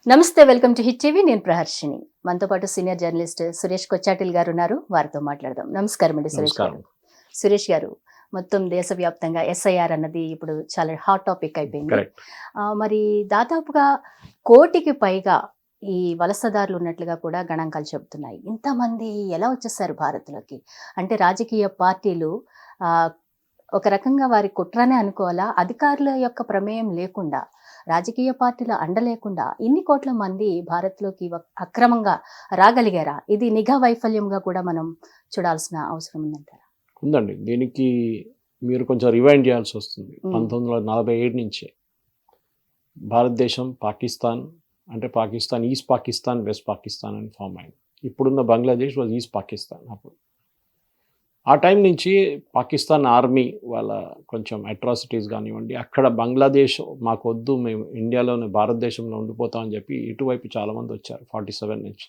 నమస్తే, welcome to hit TV. నేను ప్రహర్షిని. మనతో పాటు సీనియర్ జర్నలిస్ట్ సురేష్ కొచ్చాటిల్ గారు ఉన్నారు. వారితో మాట్లాడదాం. నమస్కారం అండి సురేష్ గారు. నమస్కారం. సురేష్ గారు, మొత్తం దేశవ్యాప్తంగా ఎస్ఐఆర్ అన్నది ఇప్పుడు చాలా హాట్ టాపిక్ అయిపోయింది. కరెక్ట్. మరి దాదాపుగా 1,00,00,000కి పైగా ఈ వలసదారులు ఉన్నట్లుగా కూడా గణాంకాలు చెబుతున్నాయి. ఇంతమంది ఎలా వచ్చేసారు భారత్లోకి? అంటే రాజకీయ పార్టీలు ఒక రకంగా వారి కుట్రనే అనుకోవాలా? అధికారుల యొక్క ప్రమేయం లేకుండా, రాజకీయ పార్టీల అండ లేకుండా ఇన్ని కోట్ల మంది భారత్లోకి అక్రమంగా రాగలిగారా? ఇది నిఘా వైఫల్యంగా కూడా మనం చూడాల్సిన అవసరం ఉందంటారా? ఉందండి. దీనికి మీరు కొంచెం రివైండ్ చేయాల్సి వస్తుంది. ఉమ్, 1947 నుంచే భారతదేశం, పాకిస్తాన్, అంటే పాకిస్తాన్ ఈస్ట్ పాకిస్తాన్, వెస్ట్ పాకిస్తాన్ అని ఫామ్ అయింది. ఇప్పుడున్న బంగ్లాదేశ్ వాజ్ ఈస్ట్ పాకిస్తాన్. అప్పుడు ఆ టైం నుంచి పాకిస్తాన్ ఆర్మీ వాళ్ళ కొంచెం అట్రాసిటీస్ కానివ్వండి, అక్కడ బంగ్లాదేశ్ మాకు వద్దు, మేము ఇండియాలోనే భారతదేశంలో ఉండిపోతామని చెప్పి ఇటువైపు చాలామంది వచ్చారు 47 నుంచి.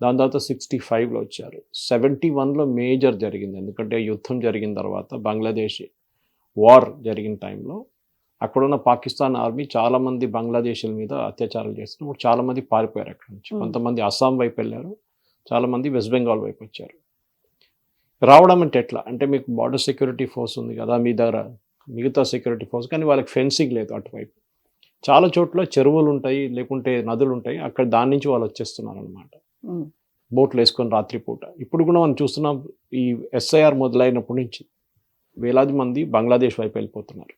దాని తర్వాత 65లో వచ్చారు. 71లో మేజర్ జరిగింది. ఎందుకంటే యుద్ధం జరిగిన తర్వాత బంగ్లాదేశ్ వార్ జరిగిన టైంలో అక్కడున్న పాకిస్తాన్ ఆర్మీ చాలామంది బంగ్లాదేశీల మీద అత్యాచారాలు చేస్తున్నప్పుడు చాలామంది పారిపోయారు అక్కడి నుంచి. కొంతమంది అస్సాం వైపు వెళ్ళారు, చాలామంది వెస్ట్ బెంగాల్ వైపు వచ్చారు. రావడం అంటే ఎట్లా అంటే, మీకు బార్డర్ సెక్యూరిటీ ఫోర్స్ ఉంది కదా మీ దగ్గర, మిగతా సెక్యూరిటీ ఫోర్స్, కానీ వాళ్ళకి ఫెన్సింగ్ లేదు అటువైపు. చాలా చోట్ల చెరువులు ఉంటాయి, లేకుంటే నదులు ఉంటాయి, అక్కడ దాని నుంచి వాళ్ళు వచ్చేస్తున్నారు అనమాట, బోట్లు వేసుకొని రాత్రిపూట. ఇప్పుడు కూడా మనం చూస్తున్నాం, ఈ ఎస్ఐఆర్ మొదలైనప్పటి నుంచి వేలాది మంది బంగ్లాదేశ్ వైపు వెళ్ళిపోతున్నారు.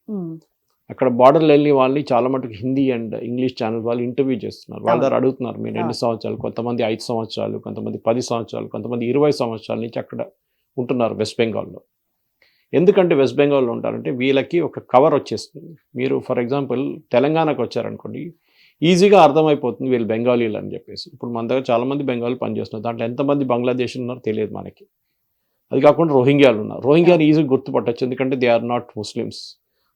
అక్కడ బార్డర్లు వెళ్ళి వాళ్ళని చాలా మటుకు హిందీ అండ్ ఇంగ్లీష్ ఛానల్ వాళ్ళు ఇంటర్వ్యూ చేస్తున్నారు. వాళ్ళ దగ్గర అడుగుతున్నారు, మీరు ఎన్ని సంవత్సరాలు? కొంతమంది 5 సంవత్సరాలు, కొంతమంది 10 సంవత్సరాలు, కొంతమంది 20 సంవత్సరాల నుంచి అక్కడ ఉంటున్నారు వెస్ట్ బెంగాల్లో. ఎందుకంటే వెస్ట్ బెంగాల్లో ఉంటారంటే వీళ్ళకి ఒక కవర్ వచ్చేస్తుంది. మీరు ఫర్ ఎగ్జాంపుల్ తెలంగాణకు వచ్చారనుకోండి, ఈజీగా అర్థమైపోతుంది వీళ్ళు బెంగాలీలు అని చెప్పేసి. ఇప్పుడు మన దగ్గర చాలామంది బెంగాలీ పనిచేస్తున్నారు, దాంట్లో ఎంతమంది బంగ్లాదేశ్ ఉన్నారో తెలియదు మనకి. అది కాకుండా రోహింగ్యాలు ఉన్నారు. రోహింగ్యాలు ఈజీగా గుర్తుపట్టచ్చు, ఎందుకంటే దే ఆర్ నాట్ ముస్లిమ్స్.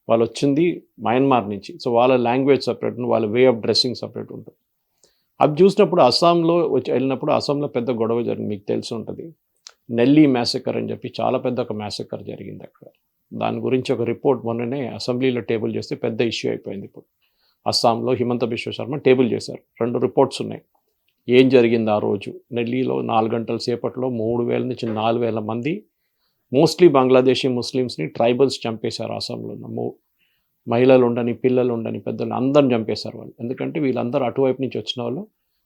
వాళ్ళు వచ్చింది మయన్మార్ నుంచి. సో వాళ్ళ లాంగ్వేజ్ సపరేట్, వాళ్ళ వే ఆఫ్ డ్రెస్సింగ్ సపరేట్ ఉంటుంది. అది చూసినప్పుడు అస్సాంలో వెళ్ళినప్పుడు అస్సాంలో పెద్ద గొడవ జరిగింది, మీకు తెలిసి ఉంటుంది. నెల్లీ మ్యాసకర్ అని చెప్పి చాలా పెద్ద ఒక మ్యాసకర్ జరిగింది అక్కడ. దాని గురించి ఒక రిపోర్ట్ మొన్ననే అసెంబ్లీలో టేబుల్ చేస్తే పెద్ద ఇష్యూ అయిపోయింది. ఇప్పుడు అస్సాంలో హిమంత బిశ్వ శర్మ టేబుల్ చేశారు. 2 రిపోర్ట్స్ ఉన్నాయి ఏం జరిగింది ఆ రోజు. నెల్లీలో 4 గంటల సేపట్లో 3,000 నుంచి 4,000 మంది మోస్ట్లీ బంగ్లాదేశీ ముస్లిమ్స్ని ట్రైబల్స్ చంపేశారు. అస్సాంలో ఉన్న మహిళలు ఉండని, పిల్లలు ఉండని, పెద్దలు అందరిని చంపేశారు వాళ్ళు. ఎందుకంటే వీళ్ళందరూ అటువైపు నుంచి వచ్చిన వాళ్ళు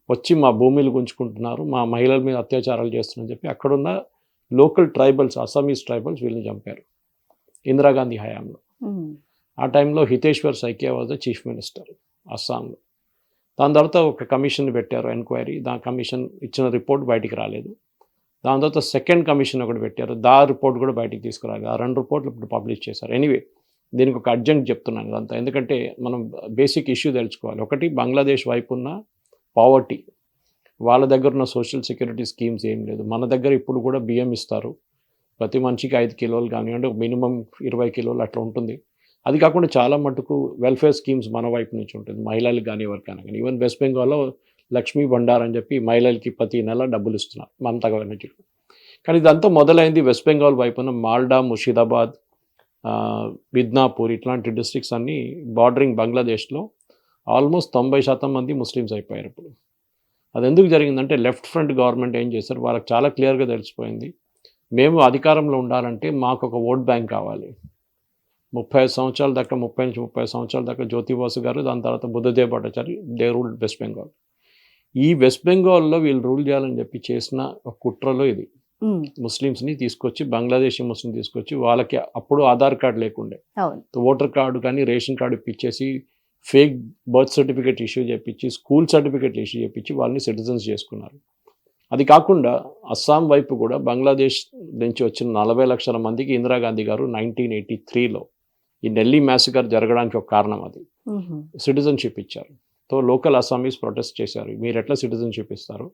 వచ్చి మా భూమిలు గుంజుకుంటున్నారు, మా మహిళల మీద అత్యాచారాలు చేస్తున్నారని చెప్పి అక్కడున్న లోకల్ ట్రైబల్స్, అస్సామీస్ ట్రైబల్స్ వీళ్ళని చంపారు ఇందిరాగాంధీ హయాంలో. ఆ టైంలో హితేశ్వర్ Saikia was the chief minister అస్సాంలో. దాని తర్వాత ఒక కమిషన్ పెట్టారు, ఎంక్వైరీ. దాని కమిషన్ ఇచ్చిన రిపోర్ట్ బయటికి రాలేదు. దాని తర్వాత సెకండ్ కమిషన్ ఒకటి పెట్టారు, రిపోర్ట్ కూడా బయటికి తీసుకురాలేదు. ఆ 2 రిపోర్ట్లు ఇప్పుడు పబ్లిష్ చేశారు. ఎనీవే, దీనికి ఒక అర్జెంట్ చెప్తున్నాను ఇదంతా, ఎందుకంటే మనం బేసిక్ ఇష్యూ తెలుసుకోవాలి. ఒకటి, బంగ్లాదేశ్ వైపు ఉన్న పావర్టీ, వాళ్ళ దగ్గర ఉన్న సోషల్ సెక్యూరిటీ స్కీమ్స్ ఏం లేదు. మన దగ్గర ఇప్పుడు కూడా బియ్యం ఇస్తారు, ప్రతి మనిషికి 5 కిలోలు కానివ్వండి, మినిమం 20 కిలోలు అట్లా ఉంటుంది. అది కాకుండా చాలా మటుకు వెల్ఫేర్ స్కీమ్స్ మన వైపు నుంచి ఉంటుంది, మహిళలకు కానీ ఎవరికైనా కానీ. ఈవెన్ వెస్ట్ బెంగాల్లో లక్ష్మీ భండార్ అని చెప్పి మహిళలకి ప్రతి నెల డబ్బులు ఇస్తున్నారు మమతా గవర్నమెంట్. కానీ ఇదంతా మొదలైంది వెస్ట్ బెంగాల్ వైపున మాల్డా, ముషిదాబాద్, మిద్నాపూర్ ఇట్లాంటి డిస్ట్రిక్ట్స్ అన్నీ బార్డరింగ్ బంగ్లాదేశ్లో ఆల్మోస్ట్ 90% మంది ముస్లిమ్స్ అయిపోయారు ఇప్పుడు. అది ఎందుకు జరిగిందంటే, లెఫ్ట్ ఫ్రంట్ గవర్నమెంట్ ఏం చేశారు, వాళ్ళకి చాలా క్లియర్గా తెలిసిపోయింది, మేము అధికారంలో ఉండాలంటే మాకు ఒక ఓట్ బ్యాంక్ కావాలి. 30 సంవత్సరాల దాకా, 30 నుంచి 30 సంవత్సరాల దాకా జ్యోతిబాసు గారు, దాని తర్వాత Buddhadev Bhattachari, they rule west Bengal. ఈ వెస్ట్ బెంగాల్లో వీళ్ళు రూల్ చేయాలని చెప్పి చేసిన ఒక కుట్రలో ఇది. ముస్లిమ్స్ని తీసుకొచ్చి, బంగ్లాదేశీ ముస్లిం తీసుకొచ్చి, వాళ్ళకి అప్పుడు ఆధార్ కార్డు లేకుండే, ఓటర్ కార్డు కానీ రేషన్ కార్డు ఇప్పించేసి, ఫేక్ బర్త్ సర్టిఫికేట్ ఇష్యూ చేయించి, స్కూల్ సర్టిఫికేట్లు ఇష్యూ చేయించి వాళ్ళని సిటిజన్స్ చేసుకున్నారు. అది కాకుండా అస్సాం వైపు కూడా బంగ్లాదేశ్ నుంచి వచ్చిన 40 లక్షల మందికి ఇందిరాగాంధీ గారు 1983లో ఈ నెల్లీ మ్యాసకర్ జరగడానికి ఒక కారణం అది, సిటిజన్షిప్ ఇచ్చారు. తో లోకల్ అస్సామీస్ ప్రొటెస్ట్ చేశారు, మీరు ఎట్లా సిటిజన్షిప్ ఇస్తారు,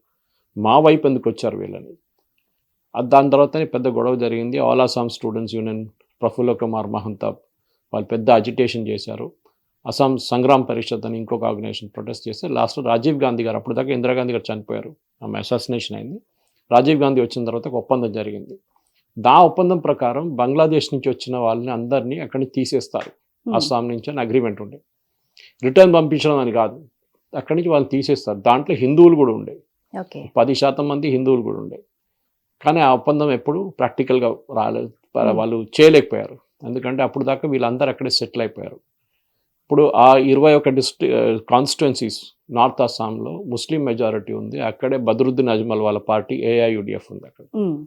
మా వైపు ఎందుకు వచ్చారు వీళ్ళని. దాని తర్వాతనే పెద్ద గొడవ జరిగింది. All Assam students union, Prafulla Kumar Mahanta వాళ్ళు పెద్ద అజిటేషన్ చేశారు. అస్సాం సంగ్రామ్ పరిషత్ అని ఇంకొక ఆర్గనైజేషన్ ప్రొటెస్ట్ చేస్తే లాస్ట్లో రాజీవ్ గాంధీ గారు, అప్పుడు దాకా ఇందిరాగాంధీ గారు చనిపోయారు, ఆమె అసాసినేషన్ అయింది. రాజీవ్ గాంధీ వచ్చిన తర్వాత ఒక ఒప్పందం జరిగింది. ఒప్పందం ప్రకారం బంగ్లాదేశ్ నుంచి వచ్చిన వాళ్ళని అందరినీ అక్కడి నుంచి తీసేస్తారు, అస్సాం నుంచి అని అగ్రిమెంట్ ఉండే. రిటర్న్ పంపించడం అని కాదు, అక్కడి నుంచి వాళ్ళు తీసేస్తారు. దాంట్లో హిందువులు కూడా ఉండే, ఓకే 10% మంది హిందువులు కూడా ఉండే. కానీ ఆ ఒప్పందం ఎప్పుడు ప్రాక్టికల్గా రాలేదు, Hmm. వాళ్ళు చేయలేకపోయారు. ఎందుకంటే అప్పుడు దాకా వీళ్ళందరూ అక్కడే సెటిల్ అయిపోయారు. ఇప్పుడు ఆ 21 కాన్స్టిట్యున్సీస్ నార్త్ అస్సాంలో ముస్లిం మెజారిటీ ఉంది. అక్కడే బద్రుద్దీన్ అజ్మల్ వాళ్ళ పార్టీ AIUDF ఉంది అక్కడ. ఉమ్.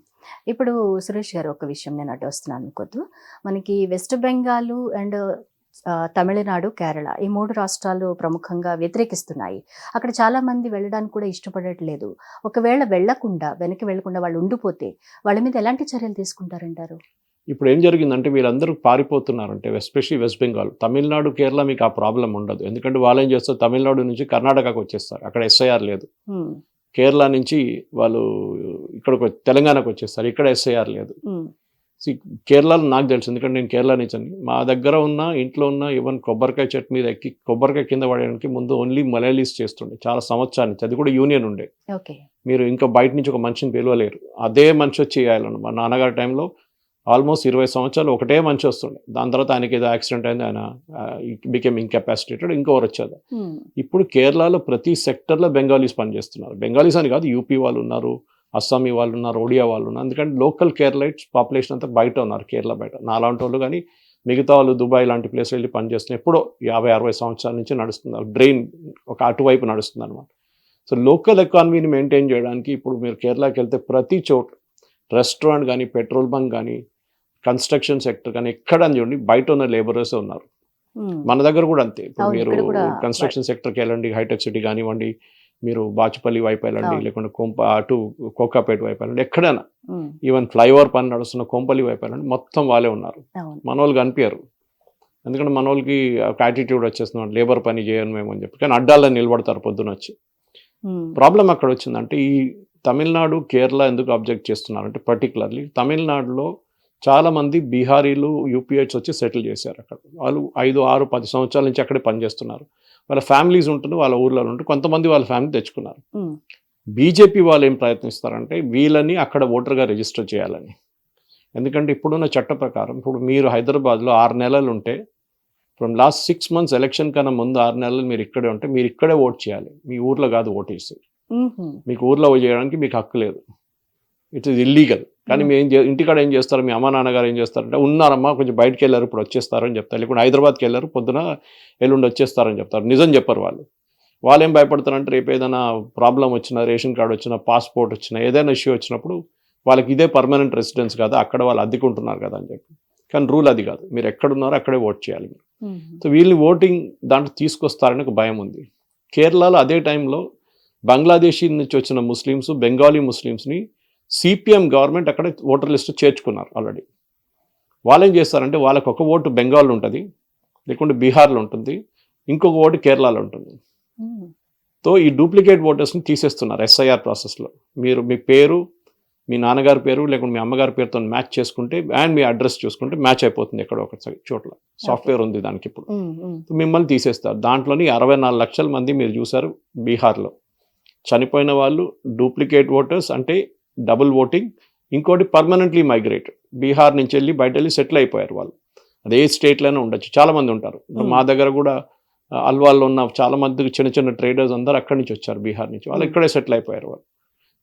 ఇప్పుడు సురేష్ గారు ఒక విషయం నేను అడ్డు వస్తున్నాను అనుకోద్దు. మనకి వెస్ట్ బెంగాల్ అండ్ తమిళనాడు, కేరళ ఈ 3 రాష్ట్రాలు ప్రముఖంగా వ్యతిరేకిస్తున్నాయి. అక్కడ చాలా మంది వెళ్ళడానికి కూడా ఇష్టపడట్లేదు. ఒకవేళ వెనక్కి వెళ్లకుండా వాళ్ళు ఉండిపోతే వాళ్ళ మీద ఎలాంటి చర్యలు తీసుకుంటారంటారు? ఇప్పుడు ఏం జరిగిందంటే వీళ్ళందరూ పారిపోతున్నారంటే ఎస్పెషల్లీ వెస్ట్ బెంగాల్. తమిళనాడు, కేరళ మీకు ఆ ప్రాబ్లం ఉండదు. ఎందుకంటే వాళ్ళు ఏం చేస్తారు, తమిళనాడు నుంచి కర్ణాటకకు వచ్చేస్తారు, అక్కడ SIR లేదు. ఉమ్. కేరళ నుంచి వాళ్ళు ఇక్కడికి తెలంగాణకు వచ్చేస్తారు, ఇక్కడ SIR లేదు. ఉమ్. కేరళలో నాకు తెలుసు, ఎందుకంటే నేను కేరళ నుంచి. మా దగ్గర ఉన్న ఇంట్లో ఉన్న ఈవెన్ కొబ్బరికాయ చెట్టు మీద ఎక్కి కొబ్బరికాయ కింద పడడానికి ముందు ఓన్లీ మలయాళీస్ చేస్తుండే చాలా సంవత్సరాల నుంచి. అది కూడా యూనియన్ ఉండే. ఓకే. మీరు ఇంకా బయట నుంచి ఒక మనిషిని పిలవలేరు, అదే మనిషి వచ్చి చేయాలని. మా నాన్నగారి టైంలో ఆల్మోస్ట్ 20 సంవత్సరాలు ఒకటే మనిషి వస్తుండే. దాని తర్వాత ఆయనకి ఏదో యాక్సిడెంట్ అయింది, ఆయన బికెమ్ ఇంకెపాసిటేటెడ్, ఇంకోరు వచ్చేది. ఉమ్. ఇప్పుడు కేరళలో ప్రతి సెక్టర్లో బెంగాలీస్ పనిచేస్తున్నారు. బెంగాలీస్ అని కాదు, యూపీ వాళ్ళు ఉన్నారు, అస్సామీ వాళ్ళు ఉన్నారు, ఒడియా వాళ్ళు ఉన్నారు. ఎందుకంటే లోకల్ కేరళైట్స్ పాపులేషన్ అంతా బయట ఉన్నారు, కేరళ బయట. నాలాంటి వాళ్ళు కానీ మిగతా వాళ్ళు దుబాయ్ లాంటి ప్లేస్ వెళ్ళి పనిచేస్తున్నారు. ఎప్పుడో 50-60 సంవత్సరాల నుంచి నడుస్తున్నారు. డ్రెయిన్ ఒక అటువైపు నడుస్తుంది అనమాట. సో లోకల్ ఎకానమీని మెయింటైన్ చేయడానికి ఇప్పుడు మీరు కేరళకి వెళ్తే ప్రతి చోట రెస్టారెంట్ కానీ, పెట్రోల్ బంక్ కానీ, కన్స్ట్రక్షన్ సెక్టర్ కానీ ఎక్కడ చూడండి బయట ఉన్న లేబరర్స్ ఉన్నారు. ఉమ్. మన దగ్గర కూడా అంతే. ఇప్పుడు అవును, మీరు ఇక్కడ కూడా కన్స్ట్రక్షన్ సెక్టర్కి వెళ్ళండి, హైటెక్ సిటీ కానివ్వండి, మీరు బాచుపల్లి వైపు వెళ్ళండి, అవును. లేకుంటే అటు కోకాపేట వైపు వెళ్ళండి, ఎక్కడైనా ఉమ్. ఈవెన్ ఫ్లైఓవర్ పని నడుస్తున్న కొంపల్లి వైపు వెళ్ళండి, మొత్తం వాళ్ళే ఉన్నారు. అవును. మన వాళ్ళు కనిపించారు, ఎందుకంటే మన వాళ్ళకి ఒక యాటిట్యూడ్ వచ్చేస్తున్నాం, లేబర్ పని చేయను మేము అని చెప్పి. కానీ అడ్డాల్లో నిలబడతారు పొద్దున వచ్చి. ఉమ్. ప్రాబ్లం అక్కడ వచ్చిందంటే ఈ తమిళనాడు, కేరళ ఎందుకు అబ్జెక్ట్ చేస్తున్నారంటే పర్టికులర్లీ తమిళనాడులో చాలామంది బీహారీలు, యూపీఐస్ వచ్చి సెటిల్ చేశారు అక్కడ. వాళ్ళు 5, 6, 10 సంవత్సరాల నుంచి అక్కడే పనిచేస్తున్నారు. వాళ్ళ ఫ్యామిలీస్ ఉంటుంది, వాళ్ళ ఊర్లలో ఉంటుంది, కొంతమంది వాళ్ళ ఫ్యామిలీ తెచ్చుకున్నారు. ఉమ్. బీజేపీ వాళ్ళు ఏం ప్రయత్నిస్తారంటే వీళ్ళని అక్కడ ఓటర్గా రిజిస్టర్ చేయాలని. ఎందుకంటే ఇప్పుడున్న చట్ట ప్రకారం ఇప్పుడు మీరు హైదరాబాద్లో 6 నెలలు ఉంటే, ఫ్రమ్ లాస్ట్ 6 months ఎలక్షన్ కన్నా ముందు 6 నెలలు మీరు ఇక్కడే ఉంటే మీరు ఇక్కడే ఓట్ చేయాలి, మీ ఊర్లో కాదు ఓటేసి. ఉహుం. మీకు ఊర్లో చేయడానికి మీకు హక్కు లేదు, ఇట్ ఈస్ ఇల్లీగల్. కానీ మేము ఇంటికాడ ఏం చేస్తారు, మీ అమ్మ నాన్నగారు ఏం చేస్తారంటే ఉన్నారమ్మా కొంచెం బయటకు వెళ్ళారు ఇప్పుడు వచ్చేస్తారని చెప్తారు, లేకుంటే హైదరాబాద్కి వెళ్ళారు పొద్దున ఎల్లుండి వచ్చేస్తారని చెప్తారు. నిజం చెప్పరు వాళ్ళు. వాళ్ళు ఏం భయపడతారంటే రేపు ఏదైనా ప్రాబ్లం వచ్చినా, రేషన్ కార్డు వచ్చినా, పాస్పోర్ట్ వచ్చినా, ఏదైనా ఇష్యూ వచ్చినప్పుడు వాళ్ళకి ఇదే పర్మనెంట్ రెసిడెన్స్ కదా, అక్కడ వాళ్ళు అద్దెకుంటున్నారు కదా అని చెప్పి. కానీ రూల్ అది కాదు, మీరు ఎక్కడున్నారో అక్కడే ఓట్ చేయాలి మీరు. ఉహుం. సో వీళ్ళని ఓటింగ్ దాంట్లో తీసుకొస్తారని ఒక భయం ఉంది. కేరళలో అదే టైంలో బంగ్లాదేశీ నుంచి వచ్చిన ముస్లిమ్స్, బెంగాలీ ముస్లిమ్స్ని CPM గవర్నమెంట్ అక్కడ ఓటర్ లిస్ట్ చేర్చుకున్నారు ఆల్రెడీ. వాళ్ళు ఏం చేస్తారంటే వాళ్ళకు ఒక ఓటు బెంగాల్లో ఉంటుంది, లేకుంటే బీహార్లో ఉంటుంది, ఇంకొక ఓటు కేరళలో ఉంటుంది. ఉమ్. సో ఈ డూప్లికేట్ ఓటర్స్ని తీసేస్తున్నారు SIR ప్రాసెస్లో. మీరు మీ పేరు, మీ నాన్నగారి పేరు లేకుంటే మీ అమ్మగారి పేరుతో మ్యాచ్ చేసుకుంటే అండ్ మీ అడ్రస్ చూసుకుంటే మ్యాచ్ అయిపోతుంది ఎక్కడో ఒక చోట్ల. సాఫ్ట్వేర్ ఉంది దానికి ఇప్పుడు. ఉమ్. ఉమ్. మిమ్మల్ని తీసేస్తారు. దాంట్లోని 64 లక్షల మంది మీరు చూసారు బీహార్లో చనిపోయిన వాళ్ళు. డూప్లికేట్ ఓటర్స్ అంటే డబుల్ ఓటింగ్, ఇంకోటి పర్మనెంట్లీ మైగ్రేటెడ్, బీహార్ నుంచి వెళ్ళి బయట వెళ్ళి సెటిల్ అయిపోయారు వాళ్ళు. అదే స్టేట్లోనే ఉండొచ్చు, చాలామంది ఉంటారు. మా దగ్గర కూడా అల్వాల్లో ఉన్న చాలా మంది చిన్న చిన్న ట్రేడర్స్ అందరూ అక్కడి నుంచి వచ్చారు, బీహార్ నుంచి. వాళ్ళు ఇక్కడే సెటిల్ అయిపోయారు వాళ్ళు.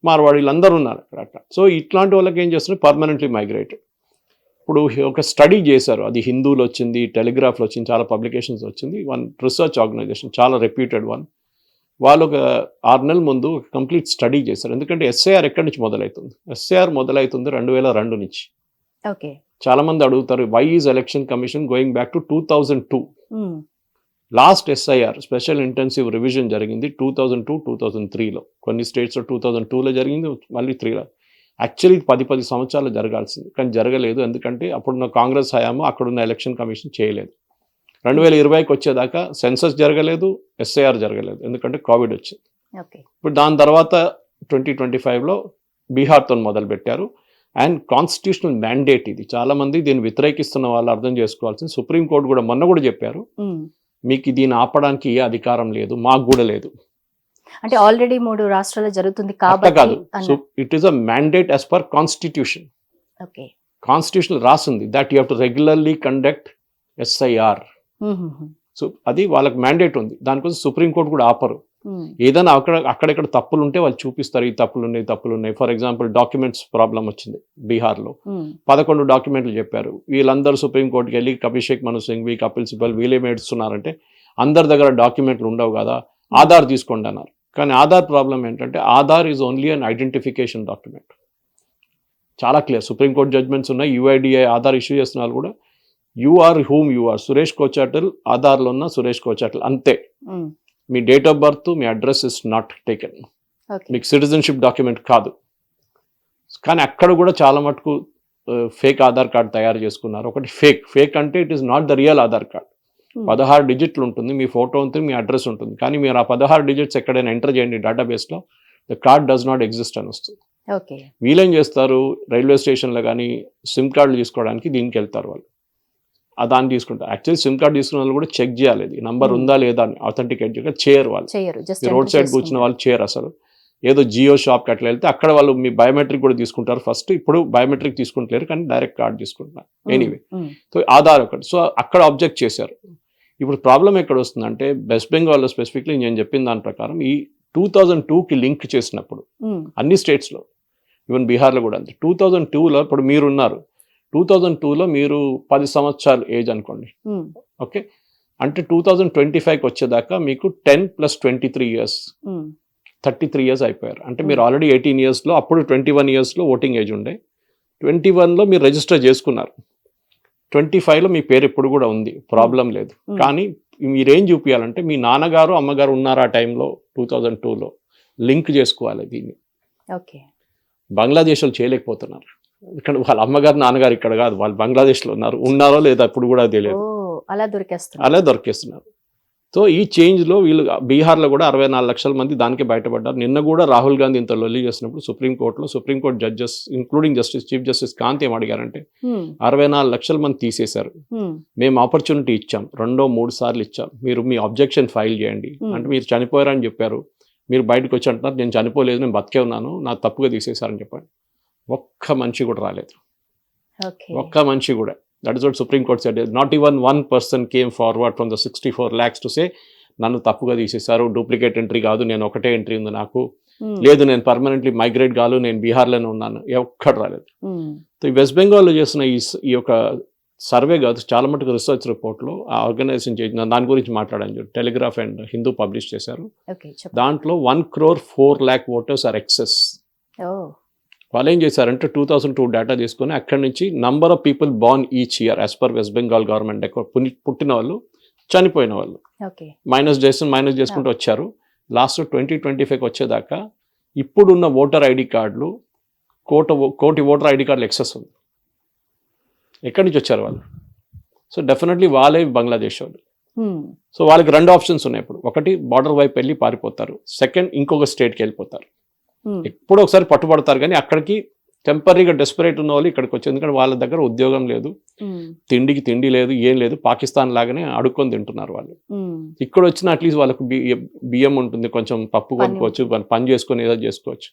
మార్వాడీలు అందరూ ఉన్నారు అక్కడ అట్లా. సో ఇట్లాంటి వాళ్ళకి ఏం చేస్తున్నారు, పర్మనెంట్లీ మైగ్రేటెడ్. ఇప్పుడు ఒక స్టడీ చేశారు, అది హిందూలో వచ్చింది, టెలిగ్రాఫ్లో వచ్చింది, చాలా పబ్లికేషన్స్ వచ్చింది. వన్ రీసెర్చ్ ఆర్గనైజేషన్, చాలా రెప్యూటెడ్ వన్. వాళ్ళు ఒక 6 నెలల ముందు ఒక కంప్లీట్ స్టడీ చేశారు. ఎందుకంటే SIR ఎక్కడి నుంచి మొదలవుతుంది, SIR మొదలవుతుంది 2002 నుంచి. ఓకే. చాలామంది అడుగుతారు why is election commission going back to 2002. Um. Last SIR special intensive revision జరిగింది 2002-2003లో. కొన్ని స్టేట్స్లో 2002లో జరిగింది, మళ్ళీ 3లో. యాక్చువల్లీ 10 సంవత్సరాలు జరగాల్సింది, కానీ జరగలేదు. ఎందుకంటే అప్పుడున్న కాంగ్రెస్ హయాము అక్కడున్న ఎలక్షన్ కమిషన్ చేయలేదు. 2020కి వచ్చేదాకా సెన్సస్ జరగలేదు, SIR జరగలేదు, ఎందుకంటే కోవిడ్ వచ్చింది. ఓకే. ఇప్పుడు దాని తర్వాత 2025లో బీహార్తో మొదలుపెట్టారు. అండ్ కాన్స్టిట్యూషనల్ మ్యాండేట్ ఇది. చాలామంది దీన్ని వ్యతిరేకిస్తున్న వాళ్ళు అర్థం చేసుకోవాల్సింది, సుప్రీంకోర్టు కూడా మొన్న కూడా చెప్పారు, ఉమ్. మీకు దీన్ని ఆపడానికి ఏ అధికారం లేదు, మాకు కూడా లేదు. అంటే ఆల్రెడీ 3 రాష్ట్రాలు జరుగుతుంది అట్లా కాబట్టి కాదు, అన్న. It is a mandate as per constitution. Okay. Constitution రాసింది that you have to regularly conduct SIR. ఉహుం. సో అది వాళ్ళకి మ్యాండేట్ ఉంది, దానికోసం సుప్రీంకోర్టు కూడా ఆపరు. ఏదైనా అక్కడెక్కడ తప్పులు ఉంటే వాళ్ళు చూపిస్తారు, ఈ తప్పులు ఉన్నాయి. ఫర్ ఎగ్జాంపుల్ డాక్యుమెంట్స్ ప్రాబ్లం వచ్చింది బీహార్లో, 11 డాక్యుమెంట్లు చెప్పారు. వీళ్ళందరూ సుప్రీంకోర్టుకి వెళ్ళి అభిషేక్ మను సింఘ్వి, కపిల్ సిబల్ వీళ్ళేం ఏడుస్తున్నారంటే అందరి దగ్గర డాక్యుమెంట్లు ఉండవు కదా, ఆధార్ తీసుకోండి అన్నారు. కానీ ఆధార్ ప్రాబ్లం ఏంటంటే Aadhaar is only an identification document. చాలా క్లియర్, సుప్రీంకోర్టు జడ్జ్మెంట్స్ ఉన్నాయి. యూఐడిఐ ఆధార్ ఇష్యూ చేస్తున్న వాళ్ళు కూడా you are whom you are, Suresh Kochattal ఆధార్లో ఉన్న సురేష్ కోచాటల్ అంతే. మీ డేట్ ఆఫ్ బర్త్, మీ అడ్రస్ ఇస్ నాట్ టేకెన్, మీకు సిటిజన్షిప్ డాక్యుమెంట్ కాదు. కానీ అక్కడ కూడా చాలా మటుకు ఫేక్ ఆధార్ కార్డ్ తయారు చేసుకున్నారు. ఒకటి ఫేక్ అంటే it is not the real Aadhaar card. 16 డిజిట్లు ఉంటుంది, మీ ఫోటో ఉంటుంది, మీ అడ్రస్ ఉంటుంది. కానీ మీరు ఆ 16 డిజిట్స్ ఎక్కడైనా ఎంటర్ చేయండి డేటాబేస్లో, the card does not exist అని వస్తుంది. వీళ్ళేం చేస్తారు, రైల్వే స్టేషన్లో కానీ సిమ్ కార్డులు తీసుకోవడానికి దీనికి వెళ్తారు వాళ్ళు, దాన్ని తీసుకుంటారు. యాక్చువల్లీ సిమ్ కార్డు తీసుకున్న వాళ్ళు కూడా చెక్ చేయాలి, ఇది నంబర్ ఉందా లేదా అని అథెంటికేట్ చేయరు వాళ్ళు. రోడ్ సైడ్ కూర్చున్న వాళ్ళు చేయరు అసలు. ఏదో జియో షాప్కి అట్లా వెళ్తే అక్కడ వాళ్ళు మీ బయోమెట్రిక్ కూడా తీసుకుంటారు ఫస్ట్. ఇప్పుడు బయోమెట్రిక్ తీసుకుంటలేరు, కానీ డైరెక్ట్ కార్డు తీసుకుంటున్నారు. ఎనీవే, సో ఆధార్ ఒకటి. సో అక్కడ ఆబ్జెక్ట్ చేశారు. ఇప్పుడు ప్రాబ్లం ఎక్కడ వస్తుందంటే వెస్ట్ బెంగాల్లో స్పెసిఫిక్లీ నేను చెప్పిన దాని ప్రకారం ఈ 2002కి లింక్ చేసినప్పుడు అన్ని స్టేట్స్లో, ఈవెన్ బీహార్లో కూడా అంతే. 2002లో ఇప్పుడు మీరున్నారు, 2002లో మీరు 10 సంవత్సరాలు ఏజ్ అనుకోండి, ఓకే, అంటే 2025కి వచ్చేదాకా మీకు 10 + 23 ఇయర్స్, 33 ఇయర్స్ అయిపోయారు. అంటే మీరు ఆల్రెడీ 18 ఇయర్స్లో, అప్పుడు 21 ఇయర్స్లో ఓటింగ్ ఏజ్ ఉండే, 21లో మీరు రిజిస్టర్ చేసుకున్నారు, 25లో మీ పేరు ఎప్పుడు కూడా ఉంది, ప్రాబ్లం లేదు. కానీ మీరేం చూపించాలంటే మీ నాన్నగారు అమ్మగారు ఉన్నారు ఆ టైంలో 2002లో, లింక్ చేసుకోవాలి దీన్ని. బంగ్లాదేశ్లో చేయలేకపోతున్నారు, ఇక్కడ వాళ్ళ అమ్మగారు నాన్నగారు ఇక్కడ కాదు, వాళ్ళు బంగ్లాదేశ్లో ఉన్నారో లేదా ఇప్పుడు కూడా తెలియదు, అలా దొరికేస్తున్నారు. సో ఈ చేంజ్లో వీళ్ళు బీహార్లో కూడా 64 లక్షల మంది దానికి బయటపడ్డారు. నిన్న కూడా రాహుల్ గాంధీ ఇంత లొల్లి చేసినప్పుడు supreme court judges including chief justice Kant ఏం అడిగారంటే 64 లక్షల మంది తీసేశారు, మేము ఆపర్చునిటీ ఇచ్చాం, 2-3 సార్లు ఇచ్చాం, మీరు మీ అబ్జెక్షన్ ఫైల్ చేయండి. అంటే మీరు చనిపోయారని చెప్పారు, మీరు బయటకు వచ్చి అంటున్నారు నేను చనిపోలేదు, నేను బతికే ఉన్నాను, నాకు తప్పుగా తీసేశారని చెప్పండి. ఒక్క మనిషి కూడా రాలేదు, ఒక్క మనిషి కూడా. That is what Supreme Court said. Not even one person came forward from the 64 lakhs to say నన్ను తప్పుగా తీసేశారు, డూప్లికేట్ ఎంట్రీ కాదు, నేను ఒకటే ఎంట్రీ ఉంది నాకు, లేదు నేను పర్మనెంట్లీ మైగ్రేట్ కాదు, నేను బీహార్లోనే ఉన్నాను, ఎక్కడ రాలేదు. సో ఈ వెస్ట్ బెంగాల్లో చేసిన ఈ యొక్క సర్వే కాదు, చాలా మటుకు రీసెర్చ్ రిపోర్ట్లో ఆ ఆర్గనైజేషన్ చేసిన దాని గురించి మాట్లాడాను. టెలిగ్రాఫ్ అండ్ హిందూ పబ్లిష్ చేశారు. దాంట్లో 1,04,00,000 ఓటర్స్ ఆర్ ఎక్సెస్. వాళ్ళు ఏం చేశారంటే 2002 డేటా తీసుకొని అక్కడి నుంచి number of people Born each year as per west Bengal government, పుట్టిన వాళ్ళు చనిపోయిన వాళ్ళు మైనస్ చేసుకుంటూ వచ్చారు. లాస్ట్ 2025కి వచ్చేదాకా ఇప్పుడున్న ఓటర్ ఐడి కార్డులు కోటి ఓటర్ ఐడి కార్డులు ఎక్సెస్ ఉంది. ఎక్కడి నుంచి వచ్చారు వాళ్ళు? సో డెఫినెట్లీ వాళ్ళే బంగ్లాదేశ్ వాళ్ళు. సో వాళ్ళకి 2 ఆప్షన్స్ ఉన్నాయి ఇప్పుడు. ఒకటి బార్డర్ వైపు వెళ్ళి పారిపోతారు, సెకండ్ ఇంకొక స్టేట్కి వెళ్ళిపోతారు. ఎప్పుడో ఒకసారి పట్టుబడతారు, కానీ అక్కడికి టెంపరీగా డెస్పరేట్ ఉన్న వాళ్ళు ఇక్కడికి వచ్చి, ఎందుకంటే వాళ్ళ దగ్గర ఉద్యోగం లేదు, తిండికి తిండి లేదు, ఏం లేదు, పాకిస్తాన్ లాగానే అడుక్కొని తింటున్నారు వాళ్ళు. ఇక్కడ వచ్చిన అట్లీస్ట్ వాళ్ళకు బియ్యం ఉంటుంది, కొంచెం పప్పు కొనుక్కోవచ్చు, పని చేసుకొని ఏదో చేసుకోవచ్చు.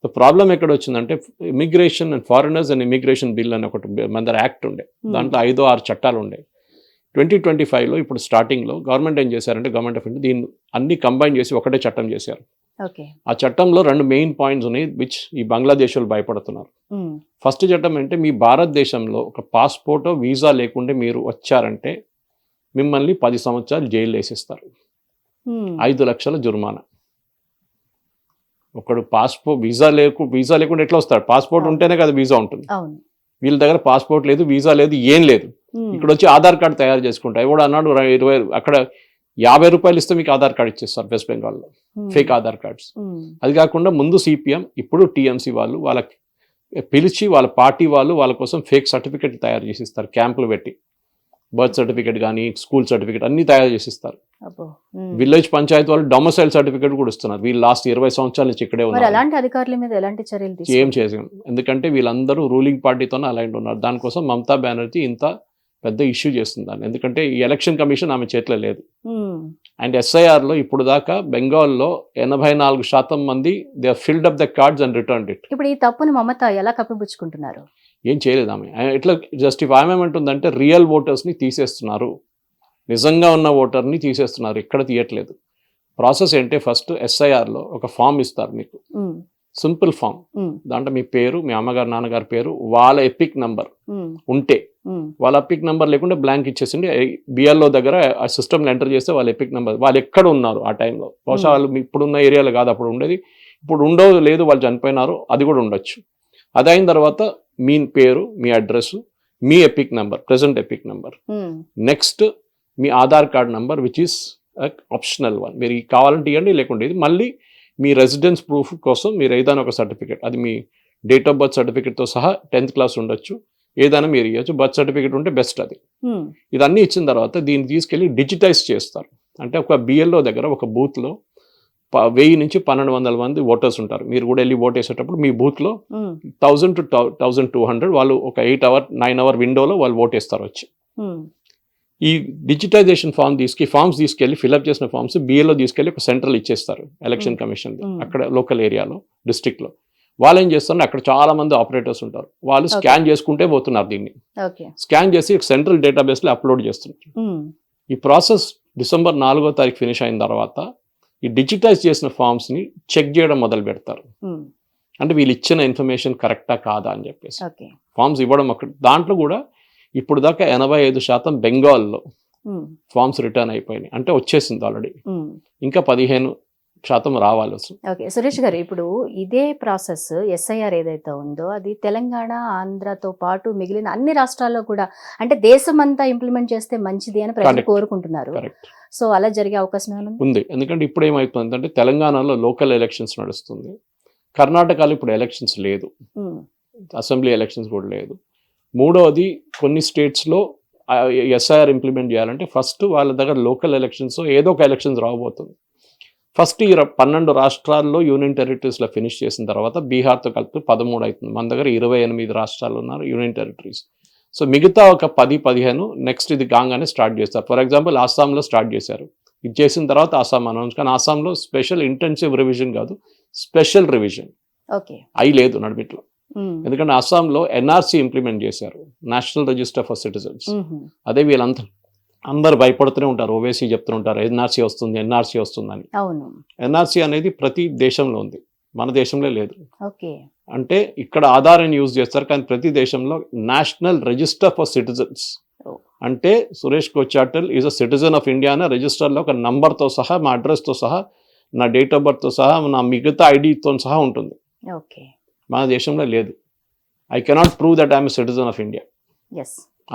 సో ప్రాబ్లం ఎక్కడ వచ్చిందంటే immigration and foreigners and immigration bill అని ఒకటి మన దగ్గర యాక్ట్ ఉండే, దాంట్లో 5-6 చట్టాలు ఉండే. 2025లో ఇప్పుడు స్టార్టింగ్లో గవర్నమెంట్ ఏం చేశారంటే, గవర్నమెంట్ ఆఫ్ ఇండియా దీన్ని అన్ని కంబైన్ చేసి ఒకటే చట్టం చేశారు. ఆ చట్టంలో 2 మెయిన్ పాయింట్స్ ఉన్నాయి విచ్ ఈ బంగ్లాదేశ్ వాళ్ళు భయపడుతున్నారు. ఫస్ట్ చట్టం అంటే మీ భారతదేశంలో ఒక పాస్పోర్టో వీసా లేకుంటే మీరు వచ్చారంటే మిమ్మల్ని 10 సంవత్సరాలు జైలు వేసేస్తారు, 5 లక్షల జుర్మానా. ఒకడు వీసా లేకుండా ఎట్లా వస్తాడు? పాస్పోర్ట్ ఉంటేనే కదా వీసా ఉంటుంది. వీళ్ళ దగ్గర పాస్పోర్ట్ లేదు, వీసా లేదు, ఏం లేదు. ఇక్కడ వచ్చి ఆధార్ కార్డు తయారు చేసుకుంటారు. ఎవడు అన్నాడు 20 అక్కడ 50 రూపాయలు ఇస్తే మీకు ఆధార్ కార్డు ఇచ్చేస్తారు వెస్ట్ బెంగాల్లో, ఫేక్ ఆధార్ కార్డ్స్. అది కాకుండా ముందు సిపిఎం ఇప్పుడు టీఎంసీ వాళ్ళు వాళ్ళకి పిలిచి వాళ్ళ పార్టీ వాళ్ళు వాళ్ళ కోసం ఫేక్ సర్టిఫికెట్ తయారు చేసిస్తారు, క్యాంపులు పెట్టి బర్త్ సర్టిఫికెట్ కానీ స్కూల్ సర్టిఫికెట్ అన్ని తయారు చేసిస్తారు. విలేజ్ పంచాయతీ వాళ్ళు డొమసైల్ సర్టిఫికెట్ కూడా ఇస్తున్నారు. వీళ్ళు లాస్ట్ 20 సంవత్సరాల నుంచి ఇక్కడే ఉన్నారు. అలాంటి అధికారుల మీద ఎలాంటి చర్యలు ఏం చేసాం, ఎందుకంటే వీళ్ళందరూ రూలింగ్ పార్టీతోనే అలైన్ ఉన్నారు. దానికోసం మమతా బెనర్జీ ఇంత పెద్ద ఇష్యూ చేస్తుంది దాన్ని, ఎందుకంటే ఈ ఎలక్షన్ కమిషన్ ఆమె చేతిలో లేదు. అండ్ ఎస్ఐఆర్లో ఇప్పుడు దాకా బెంగాల్లో 84% మంది they filled up the cards and return it. ఇప్పుడు ఈ తప్పుని మమత ఎలా కప్పిపుచ్చుకుంటున్నారు? ఏం చేయలేదు ఆమె. ఎట్లా జస్టిఫై ఏమంటుందంటే రియల్ ఓటర్స్ని తీసేస్తున్నారు, నిజంగా ఉన్న ఓటర్ని తీసేస్తున్నారు, ఎక్కడ తీయట్లేదు. ప్రాసెస్ ఏంటి, ఫస్ట్ ఎస్ఐఆర్లో ఒక ఫామ్ ఇస్తారు మీకు, సింపుల్ ఫామ్. దాంట్లో మీ పేరు, మీ అమ్మగారు నాన్నగారి పేరు, వాళ్ళ ఎపిక్ నంబర్ ఉంటే, వాళ్ళ ఎపిక్ నంబర్ లేకుంటే బ్లాంక్ ఇచ్చేసిండి. బిఎల్ఓ దగ్గర ఆ సిస్టమ్లో ఎంటర్ చేస్తే వాళ్ళ ఎపిక్ నంబర్, వాళ్ళు ఎక్కడ ఉన్నారు ఆ టైంలో, బహుశా వాళ్ళు ఇప్పుడున్న ఏరియాలో కాదు అప్పుడు ఉండేది, ఇప్పుడు ఉండో లేదు వాళ్ళు చనిపోయినారు, అది కూడా ఉండొచ్చు. అది అయిన తర్వాత మీ పేరు, మీ అడ్రస్, మీ EPIC number, present EPIC number, next మీ Aadhaar card number which is optional one, మీరు కావాలంటే ఇవ్వండి లేకుంటే ఇది. మళ్ళీ మీ రెసిడెన్స్ ప్రూఫ్ కోసం మీరు ఏదైనా ఒక సర్టిఫికేట్, అది మీ డేట్ ఆఫ్ బర్త్ సర్టిఫికేట్తో సహా 10th క్లాస్ ఉండొచ్చు, ఏదైనా మీరు ఇవ్వచ్చు. బర్త్ సర్టిఫికేట్ ఉంటే బెస్ట్ అది. ఇదన్నీ ఇచ్చిన తర్వాత దీన్ని తీసుకెళ్ళి డిజిటైజ్ చేస్తారు. అంటే ఒక బిఎల్ఓ దగ్గర ఒక బూత్లో 1000 నుంచి 1200 మంది ఓటర్స్ ఉంటారు. మీరు కూడా వెళ్ళి ఓట్ వేసేటప్పుడు మీ బూత్లో 1000 to 1200 వాళ్ళు ఒక 8 hour 9 hour విండోలో వాళ్ళు ఓట్ వేస్తారు వచ్చి. ఈ డిజిటైజేషన్ ఫామ్స్ తీసుకెళ్ళి ఫిల్అప్ చేసిన ఫామ్స్ బిఏలో తీసుకెళ్ళి ఒక సెంట్రల్ ఇచ్చేస్తారు ఎలక్షన్ కమిషన్, అక్కడ లోకల్ ఏరియాలో, డిస్ట్రిక్ట్లో. వాళ్ళు ఏం చేస్తారు, అక్కడ చాలా మంది ఆపరేటర్స్ ఉంటారు, వాళ్ళు స్కాన్ చేసుకుంటే పోతున్నారు. దీన్ని స్కాన్ చేసి సెంట్రల్ డేటాబేస్లో అప్లోడ్ చేస్తున్నారు. ఈ ప్రాసెస్ December 4వ తారీఖు ఫినిష్ అయిన తర్వాత ఈ డిజిటైజ్ చేసిన ఫామ్స్ని చెక్ చేయడం మొదలు పెడతారు. అంటే వీళ్ళు ఇచ్చిన ఇన్ఫర్మేషన్ కరెక్టా కాదా అని చెప్పేసి ఫామ్స్ ఇవ్వడం. అక్కడ దాంట్లో కూడా ఇప్పుడు దాకా 85% బెంగాల్లో ఫామ్స్ రిటర్న్ అయిపోయినాయి, అంటే వచ్చేసింది ఆల్రెడీ. ఇంకా 15% రావాలి అసలు. ఓకే సురేష్ గారు, ఇప్పుడు ఇదే ప్రాసెస్ ఎస్ఐఆర్ ఏదైతే ఉందో అది తెలంగాణ, ఆంధ్రతో పాటు మిగిలిన అన్ని రాష్ట్రాల్లో కూడా, అంటే దేశం అంతా ఇంప్లిమెంట్ చేస్తే మంచిది అని ప్రజలు కోరుకుంటున్నారు. సో అలా జరిగే అవకాశం ఉంది. ఎందుకంటే ఇప్పుడు ఏమైపోతుందంటే తెలంగాణలో లోకల్ ఎలక్షన్స్ నడుస్తుంది, కర్ణాటకలో ఇప్పుడు ఎలక్షన్స్ లేదు, అసెంబ్లీ ఎలక్షన్స్ కూడా లేదు. మూడవది కొన్ని స్టేట్స్లో ఎస్ఐఆర్ ఇంప్లిమెంట్ చేయాలంటే ఫస్ట్ వాళ్ళ దగ్గర లోకల్ ఎలక్షన్స్ ఏదో ఒక ఎలక్షన్స్ రాబోతుంది. ఫస్ట్ ఈ 12 రాష్ట్రాల్లో యూనియన్ టెరిటరీస్లో ఫినిష్ చేసిన తర్వాత బీహార్తో కలిపి 13 అవుతుంది. మన దగ్గర 28 రాష్ట్రాలు ఉన్నారు యూనియన్ టెరిటరీస్. సో మిగతా ఒక 10-15 నెక్స్ట్ ఇది కాగానే స్టార్ట్ చేస్తారు. ఫర్ ఎగ్జాంపుల్ ఆసాంలో స్టార్ట్ చేశారు, ఇది చేసిన తర్వాత ఆసాం అనౌన్స్. కానీ ఆసాంలో స్పెషల్ ఇంటెన్సివ్ రివిజన్ కాదు, స్పెషల్ రివిజన్ అయి లేదు నడిమిట్లో. ఎందుకంటే అస్సాంలో ఎన్ఆర్సీ ఇంప్లిమెంట్ చేశారు, నేషనల్ రిజిస్టర్ ఫర్ సిటిజన్స్. అదే వీళ్ళంతా అందరు భయపడుతూనే ఉంటారు, ఓవైసీ చెప్తూ ఉంటారు ఎన్ఆర్సీ వస్తుంది ఎన్ఆర్సీ వస్తుందని. ఎన్ఆర్సీ అనేది ప్రతి దేశంలో ఉంది, మన దేశంలో లేదు. అంటే ఇక్కడ ఆధార్ని యూజ్ చేస్తారు, కానీ ప్రతి దేశంలో నేషనల్ రిజిస్టర్ ఫర్ సిటిజన్స్ అంటే Suresh Kochattal is a citizen of India అనే రిజిస్టర్లో ఒక నంబర్తో సహా, మా అడ్రస్తో సహా, నా డేట్ ఆఫ్ బర్త్తో సహా, నా మిగతా ఐడితో సహా ఉంటుంది. మన దేశంలో లేదు. I cannot prove that I'm citizen of India.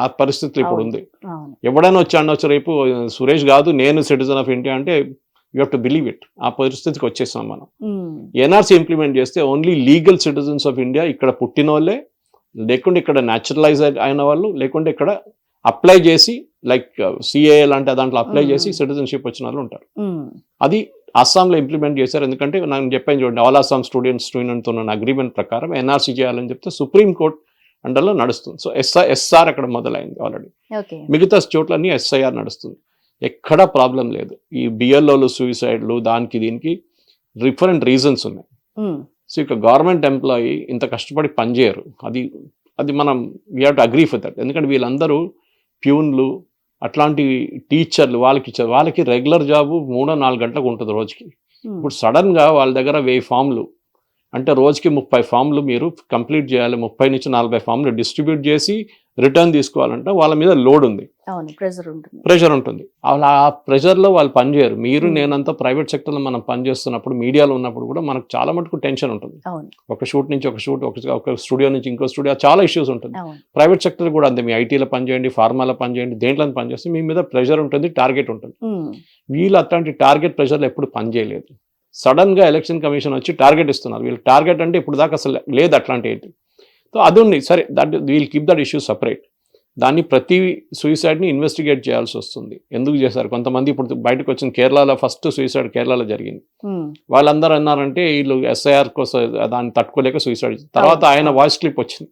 ఆ పరిస్థితి ఇప్పుడు ఉంది. ఎవడైనా వచ్చి అనొచ్చు రేపు సురేష్ కాదు నేను సిటిజన్ ఆఫ్ ఇండియా అంటే you have to believe it. ఆ పరిస్థితికి వచ్చేసాం మనం. ఎన్ఆర్సీ ఇంప్లిమెంట్ చేస్తే only legal citizens of India, ఇక్కడ పుట్టిన వాళ్ళే, లేకుంటే ఇక్కడ న్యాచురలైజ్ అయిన వాళ్ళు, లేకుంటే ఇక్కడ అప్లై చేసి లైక్ సిఏఏ లాంటి దాంట్లో అప్లై చేసి సిటిజన్షిప్ వచ్చిన వాళ్ళు ఉంటారు. అది అస్సాంలో ఇంప్లిమెంట్ చేశారు. ఎందుకంటే నేను చెప్పాను చూడండి, ఆల్ అస్సాం స్టూడెంట్తో ఉన్న అగ్రిమెంట్ ప్రకారం ఎన్ఆర్సీ చేయాలని చెప్తే సుప్రీంకోర్టు అండర్లో నడుస్తుంది. సో ఎస్ఆర్ అక్కడ మొదలైంది ఆల్రెడీ. మిగతా చోట్లన్నీ ఎస్ఐఆర్ నడుస్తుంది, ఎక్కడా ప్రాబ్లం లేదు. ఈ బిఎల్ఓలు సూసైడ్లు దానికి దీనికి డిఫరెంట్ రీజన్స్ ఉన్నాయి. సో ఇక గవర్నమెంట్ ఎంప్లాయీ ఇంత కష్టపడి పనిచేయరు, అది మనం we have to agree with that. ఎందుకంటే వీళ్ళందరూ ప్యూన్లు అట్లాంటి టీచర్లు, వాళ్ళకి రెగ్యులర్ జాబు 3-4 గంటలకు ఉంటుంది రోజుకి. ఇప్పుడు సడన్గా వాళ్ళ దగ్గర 1000 ఫామ్లు అంటే రోజుకి 30 ఫామ్లు మీరు కంప్లీట్ చేయాలి, 30 నుంచి 40 ఫామ్లు డిస్ట్రిబ్యూట్ చేసి రిటర్న్ తీసుకోవాలంటే వాళ్ళ మీద లోడ్ ఉంది, ప్రెషర్ ఉంటుంది. ఆ ప్రెషర్లో వాళ్ళు పనిచేయరు. మీరు నేనంతా ప్రైవేట్ సెక్టర్లో మనం పనిచేస్తున్నప్పుడు, మీడియాలో ఉన్నప్పుడు కూడా మనకు చాలా మటుకు టెన్షన్ ఉంటుంది. ఒక షూట్ నుంచి ఒక షూట్, ఒక స్టూడియో నుంచి ఇంకో స్టూడియో, చాలా ఇష్యూస్ ఉంటుంది. ప్రైవేట్ సెక్టర్ కూడా అంతే, మీ ఐటీలో పనిచేయండి, ఫార్మాలో పనిచేయండి, దేంట్లో పనిచేస్తే మీ మీద ప్రెషర్ ఉంటుంది, టార్గెట్ ఉంటుంది. వీళ్ళు అట్లాంటి టార్గెట్ ప్రెషర్లో ఎప్పుడు పనిచేయలేదు. సడన్గా ఎలక్షన్ కమిషన్ వచ్చి టార్గెట్ ఇస్తున్నారు. వీళ్ళు టార్గెట్ అంటే ఇప్పుడు దాకా అసలు లేదు అట్లాంటి ఏంటి. సో అది ఉంది, సరే that we'll keep that issue separate. దాన్ని ప్రతి సూసైడ్ని ఇన్వెస్టిగేట్ చేయాల్సి వస్తుంది. ఎందుకు చేశారు కొంతమంది. ఇప్పుడు బయటకు వచ్చిన కేరళలో ఫస్ట్ సూసైడ్ కేరళలో జరిగింది. వాళ్ళందరూ అన్నారంటే వీళ్ళు ఎస్ఐఆర్ కోసం దాన్ని తట్టుకోలేక సూసైడ్. తర్వాత ఆయన వాయిస్ క్లిప్ వచ్చింది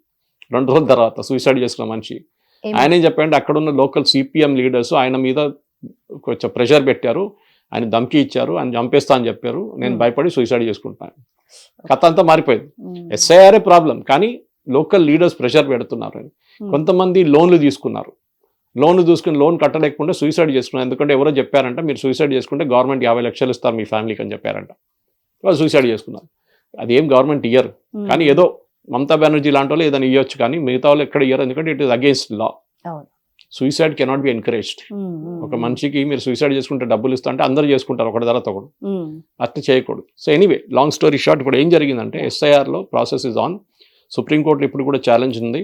2 రోజుల తర్వాత, సూసైడ్ చేసుకున్న మనిషి. ఆయన ఏం చెప్పారంటే అక్కడున్న లోకల్ సిపిఎం లీడర్స్ ఆయన మీద కొంచెం ప్రెషర్ పెట్టారు, ఆయన ధమ్కి ఇచ్చారు, ఆయన చంపేస్తా అని చెప్పారు, నేను భయపడి సూసైడ్ చేసుకుంటాను. కథ అంతా మారిపోయింది. ఎస్ఐఆర్ఏ ప్రాబ్లం, కానీ లోకల్ లీడర్స్ ప్రెషర్ పెడుతున్నారు. కొంతమంది లోన్లు తీసుకున్నారు, లోన్ చూసుకుని లోన్ కట్టలేకుండా సూసైడ్ చేసుకున్నారు. ఎందుకంటే ఎవరో చెప్పారంట మీరు సూసైడ్ చేసుకుంటే గవర్నమెంట్ 50 లక్షలు ఇస్తారు మీ ఫ్యామిలీకి అని చెప్పారంట. వాళ్ళు సూసైడ్ చేసుకున్నారు. అది ఏం గవర్నమెంట్ ఇయ్యరు, కానీ ఏదో మమతా బెనర్జీ లాంటి వాళ్ళు ఏదైనా ఇవ్వచ్చు, కానీ మిగతా వాళ్ళు ఎక్కడ ఇయ్యరు, ఎందుకంటే it is against law. Suicide cannot be encouraged. ఒక మనిషికి మీరు సూసైడ్ చేసుకుంటే డబ్బులు ఇస్తా అంటే అందరూ చేసుకుంటారు ఒకటి తర్వాత ఒకడు, అట్లా చేయకూడదు. So anyway long story short, ఇప్పుడు ఏం జరిగిందంటే ఎస్ఐఆర్లో ప్రాసెస్ ఇస్ ఆన్. సుప్రీంకోర్టులో ఇప్పుడు కూడా ఛాలెంజ్ ఉంది.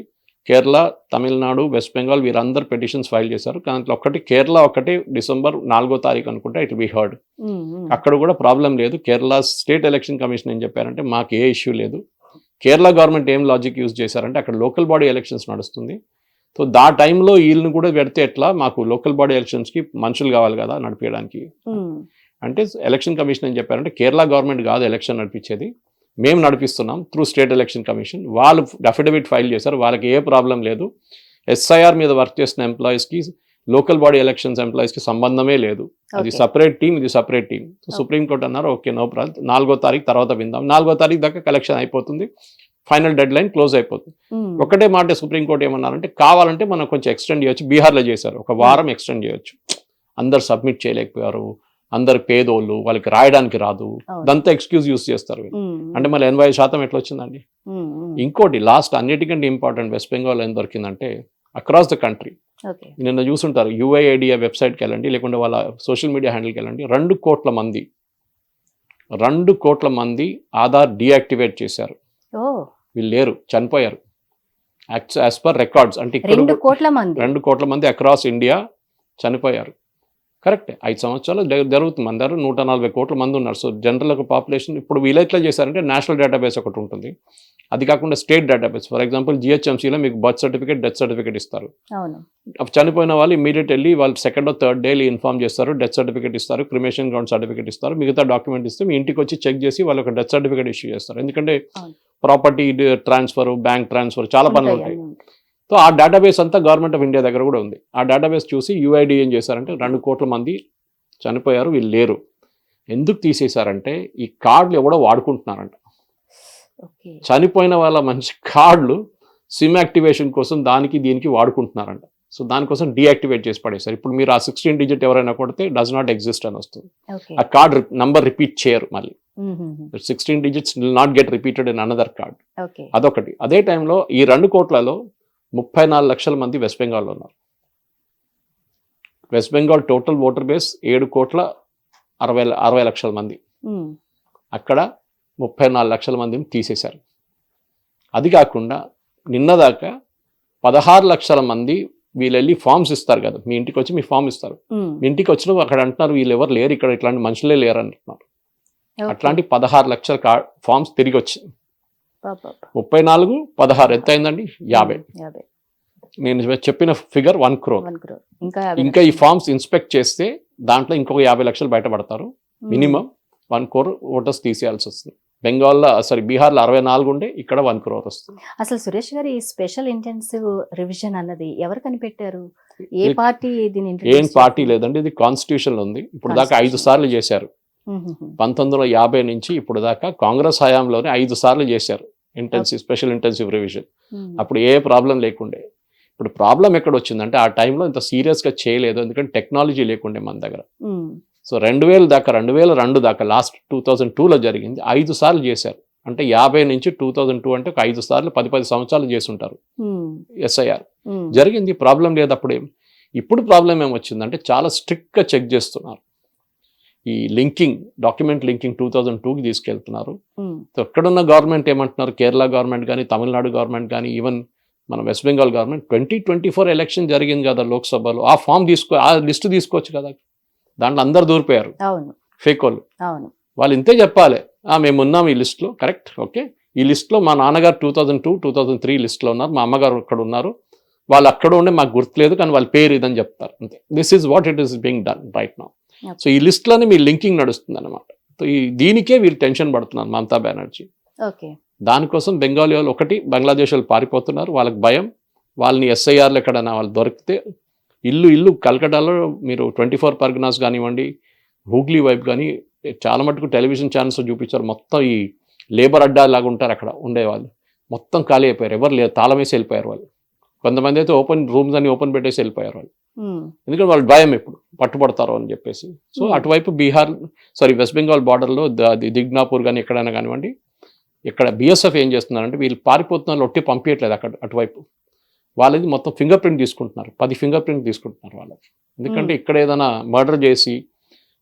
కేరళ, తమిళనాడు, వెస్ట్ బెంగాల్ వీరందరూ పిటిషన్స్ ఫైల్ చేశారు. దాంట్లో ఒకటి కేరళ ఒకటి డిసెంబర్ 4వ తారీఖు అనుకుంటే ఇట్ బి హర్డ్. అక్కడ కూడా ప్రాబ్లం లేదు. కేరళ స్టేట్ ఎలక్షన్ కమిషన్ ఏం చెప్పారంటే మాకు ఏ ఇష్యూ లేదు. కేరళ గవర్నమెంట్ ఏం లాజిక్ యూజ్ చేశారంటే అక్కడ లోకల్ బాడీ ఎలక్షన్స్ నడుస్తుంది. సో దా టైంలో వీళ్ళని కూడా పెడితే ఎట్లా, మాకు లోకల్ బాడీ ఎలక్షన్స్కి మనుషులు కావాలి కదా నడిపించడానికి. అంటే ఎలక్షన్ కమిషన్ ఏం చెప్పారంటే కేరళ గవర్నమెంట్ కాదు ఎలక్షన్ నడిపించేది, మేము నడిపిస్తున్నాం త్రూ స్టేట్ ఎలక్షన్ కమిషన్. వాళ్ళు అఫిడవిట్ ఫైల్ చేశారు, వాళ్ళకి ఏ ప్రాబ్లం లేదు. ఎస్ఐఆర్ మీద వర్క్ చేసిన ఎంప్లాయీస్కి లోకల్ బాడీ ఎలక్షన్స్ ఎంప్లాయీస్కి సంబంధమే లేదు. అది సపరేట్ టీం, ఇది సపరేట్ టీం. సో సుప్రీంకోర్టు అన్నారు ఓకే నో ప్రాబ్లం, 4వ తారీఖు తర్వాత విందాం. 4వ తారీఖు దాకా కలెక్షన్ అయిపోతుంది, ఫైనల్ డెడ్ లైన్ క్లోజ్ అయిపోతుంది. ఒకటే మాట సుప్రీంకోర్టు ఏమన్నారంటే కావాలంటే మనం కొంచెం ఎక్స్టెండ్ చేయొచ్చు. బీహార్లో చేశారు, ఒక వారం ఎక్స్టెండ్ చేయొచ్చు. అందరు సబ్మిట్ చేయలేకపోయారు, అందరు పేదోళ్ళు, వాళ్ళకి రాయడానికి రాదు, అదంతా ఎక్స్క్యూజ్ యూస్ చేస్తారు. అంటే మళ్ళీ 85% ఎట్లా వచ్చిందండి. ఇంకోటి లాస్ట్ అన్నిటికంటే ఇంపార్టెంట్, వెస్ట్ బెంగాల్ ఏం దొరికిందంటే అక్రాస్ ద కంట్రీ నిన్న చూసుంటారు, యుఐఐడిఏ వెబ్సైట్కి వెళ్ళండి, లేకుంటే వాళ్ళ సోషల్ మీడియా హ్యాండిల్కి వెళ్ళండి, 2 కోట్ల మంది ఆధార్ డీయాక్టివేట్ చేశారు. వీళ్ళు లేరు, చనిపోయారు యాజ్ పర్ రికార్డ్స్. అంటే ఇక్కడ 2 కోట్ల మంది అక్రాస్ ఇండియా చనిపోయారు. కరెక్టే, 5 సంవత్సరాలు జరుగుతుంది. మన దగ్గర 140 కోట్ల మంది ఉన్నారు. సో జనరల్ ఒక పాపులేషన్. ఇప్పుడు వీళ్ళు ఎట్లా చేశారంటే నేషనల్ డేటాబేస్ ఒకటి ఉంటుంది, అది కాకుండా స్టేట్ డేటాబేస్. ఫర్ ఎగ్జాంపుల్ జిహెచ్ఎంసీలో మీకు బర్త్ సర్టిఫికేట్, డెత్ సర్టిఫికేట్ ఇస్తారు. చనిపోయిన వాళ్ళు ఇమీడియట్ వెళ్ళి వాళ్ళు 2nd or 3rd day inform చేస్తారు, డెత్ సర్టిఫికేట్ ఇస్తారు, క్రిమేషన్ గ్రౌండ్ సర్టిఫికేట్ ఇస్తారు, మిగతా డాక్యుమెంట్ ఇస్తే మీ ఇంటికి వచ్చి చెక్ చేసి వాళ్ళు ఒక డెత్ సర్టిఫికేట్ ఇష్యూ చేస్తారు. ఎందుకంటే ప్రాపర్టీ ట్రాన్స్ఫర్, బ్యాంక్ ట్రాన్స్ఫర్, చాలా పనులు ఉంటాయి. సో ఆ డేటాబేస్ అంతా గవర్నమెంట్ ఆఫ్ ఇండియా దగ్గర కూడా ఉంది. ఆ డేటాబేస్ చూసి యుఐడి ఏం చేశారంటే 2 కోట్ల మంది చనిపోయారు, వీళ్ళు లేరు. ఎందుకు తీసేశారంటే ఈ కార్డులు ఎవడో వాడుకుంటున్నారంట. చనిపోయిన వాళ్ళ మంచి కార్డులు సిమ్ యాక్టివేషన్ కోసం దానికి దీనికి వాడుకుంటున్నారంట. సో దానికోసం డీయాక్టివేట్ చేసి పడేశారు. ఇప్పుడు మీరు ఆ 16 డిజిట్ ఎవరైనా కొడితే డస్ నాట్ ఎగ్జిస్ట్ అని వస్తుంది. ఆ కార్డ్ నంబర్ రిపీట్ చేయరు, మళ్ళీ 16 digits will not get repeated in another card. అదొకటి. అదే టైంలో ఈ 2 కోట్లలో 34 లక్షల మంది వెస్ట్ బెంగాల్లో ఉన్నారు. West Bengal total voter base 7,60 లక్షల మంది. అక్కడ 34 లక్షల మందిని తీసేశారు. అది కాకుండా నిన్నదాకా 16 లక్షల మంది వీళ్ళు వెళ్ళి ఫామ్స్ ఇస్తారు కదా, మీ ఇంటికి వచ్చి మీ ఫామ్ ఇస్తారు. మీ ఇంటికి వచ్చిన అక్కడ అంటున్నారు వీళ్ళు ఎవరు లేరు ఇక్కడ, ఇట్లాంటి మనుషులే లేరు అంటున్నారు. అట్లాంటి 16 లక్షల ఫామ్స్ తిరిగి వచ్చింది. 34, 16 ఎంత అయిందండి? 50. నేను చెప్పిన ఫిగర్ 1 crore. ఇంకా ఈ ఫామ్స్ ఇన్స్పెక్ట్ చేస్తే దాంట్లో ఇంకొక 50 లక్షలు బయటపడతారు. మినిమం 1 crore ఓటర్స్ తీసేయాల్సి వస్తుంది. బెంగాల్లో బీహార్లో 64 ఉండే, ఇక్కడ 1 crore వస్తుంది. అసలు సురేష్ గారు ఈ స్పెషల్ ఇంటెన్సివ్ రివిజన్ అన్నది ఎవరు కనిపెట్టారు? ఏ పార్టీ దీని? ఏం పార్టీ లేదండి, ఇది కాన్స్టిట్యూషన్ లో ఉంది. ఇప్పుడు దాకా 5 సార్లు చేశారు. 1950 నుంచి ఇప్పుడు దాకా కాంగ్రెస్ హయాంలోనే 5 సార్లు చేశారు స్పెషల్ ఇంటెన్సివ్ రివిజన్. అప్పుడు ఏ ప్రాబ్లం లేకుండే. ఇప్పుడు ప్రాబ్లం ఎక్కడ వచ్చిందంటే ఆ టైంలో ఇంత సీరియస్గా చేయలేదు, ఎందుకంటే టెక్నాలజీ లేకుండే మన దగ్గర. సో 2002 దాకా లాస్ట్ 2002లో జరిగింది. 5 సార్లు చేశారు. అంటే 50 నుంచి 2002 అంటే ఒక 5 సార్లు 10 సంవత్సరాలు చేసి ఉంటారు ఎస్ఐఆర్. జరిగింది, ప్రాబ్లం లేదు అప్పుడేం. ఇప్పుడు ప్రాబ్లం ఏమొచ్చిందంటే చాలా స్ట్రిక్ట్గా చెక్ చేస్తున్నారు. ఈ లింకింగ్, డాక్యుమెంట్ లింకింగ్ 2002కి తీసుకెళ్తున్నారు. సో ఎక్కడున్న గవర్నమెంట్ ఏమంటున్నారు, కేరళ గవర్నమెంట్ కానీ, తమిళనాడు గవర్నమెంట్ కానీ, ఈవెన్ మన వెస్ట్ బెంగాల్ గవర్నమెంట్ 2024 ఎలక్షన్ జరిగింది కదా లోక్సభలో, ఆ ఫామ్ ఆ లిస్టు తీసుకోవచ్చు కదా. దాంట్లో అందరు దూరిపోయారు ఫేక్ వాళ్ళు. వాళ్ళు ఇంతే చెప్పాలి, మేము ఉన్నాం ఈ లిస్టులో, కరెక్ట్, ఓకే, ఈ లిస్టులో మా నాన్నగారు 2002, 2003 లిస్టులో ఉన్నారు, మా అమ్మగారు అక్కడ ఉన్నారు, వాళ్ళు అక్కడ ఉండే మాకు గుర్తులేదు కానీ వాళ్ళ పేరు ఇదని చెప్తారు అంతే. This is what it is being done right now. So ఈ లిస్ట్లోనే మీ లింకింగ్ నడుస్తుంది అనమాట. సో దీనికే వీళ్ళు టెన్షన్ పడుతున్నారు మమతా బెనర్జీ. దానికోసం బెంగాలీ వాళ్ళు ఒకటి బంగ్లాదేశ్ వాళ్ళు పారిపోతున్నారు, వాళ్ళకి భయం. వాళ్ళని ఎస్ఐఆర్లు ఎక్కడైనా వాళ్ళు దొరికితే ఇల్లు కల్కటాలో మీరు 24 పర్గనాస్ కానివ్వండి, హూగ్లీ వైపు కానీ చాలా మటుకు టెలివిజన్ ఛానల్స్ చూపించారు. మొత్తం ఈ లేబర్ అడ్డా లాగా ఉంటారు అక్కడ ఉండేవాళ్ళు, మొత్తం ఖాళీ అయిపోయారు, ఎవరు లేదు, తాళం వేసి వెళ్ళిపోయారు వాళ్ళు. కొంతమంది అయితే రూమ్స్ అన్ని ఓపెన్ పెట్టేసి వెళ్ళిపోయారు వాళ్ళు, ఉమ్, ఎందుకంటే వాళ్ళు భయం ఎప్పుడు పట్టుబడతారు అని చెప్పేసి. సో అటువైపు వెస్ట్ బెంగాల్ బార్డర్లో దిగ్నాపూర్ కానీ ఎక్కడైనా కానివ్వండి, ఇక్కడ బిఎస్ఎఫ్ ఏం చేస్తున్నారంటే వీళ్ళు పారిపోతున్న వాళ్ళు ఒట్టి పంపించట్లేదు అటువైపు, వాళ్ళది మొత్తం ఫింగర్ ప్రింట్ తీసుకుంటున్నారు, 10 ఫింగర్ ప్రింట్ తీసుకుంటున్నారు వాళ్ళకి. ఎందుకంటే ఇక్కడ ఏదైనా మర్డర్ చేసి,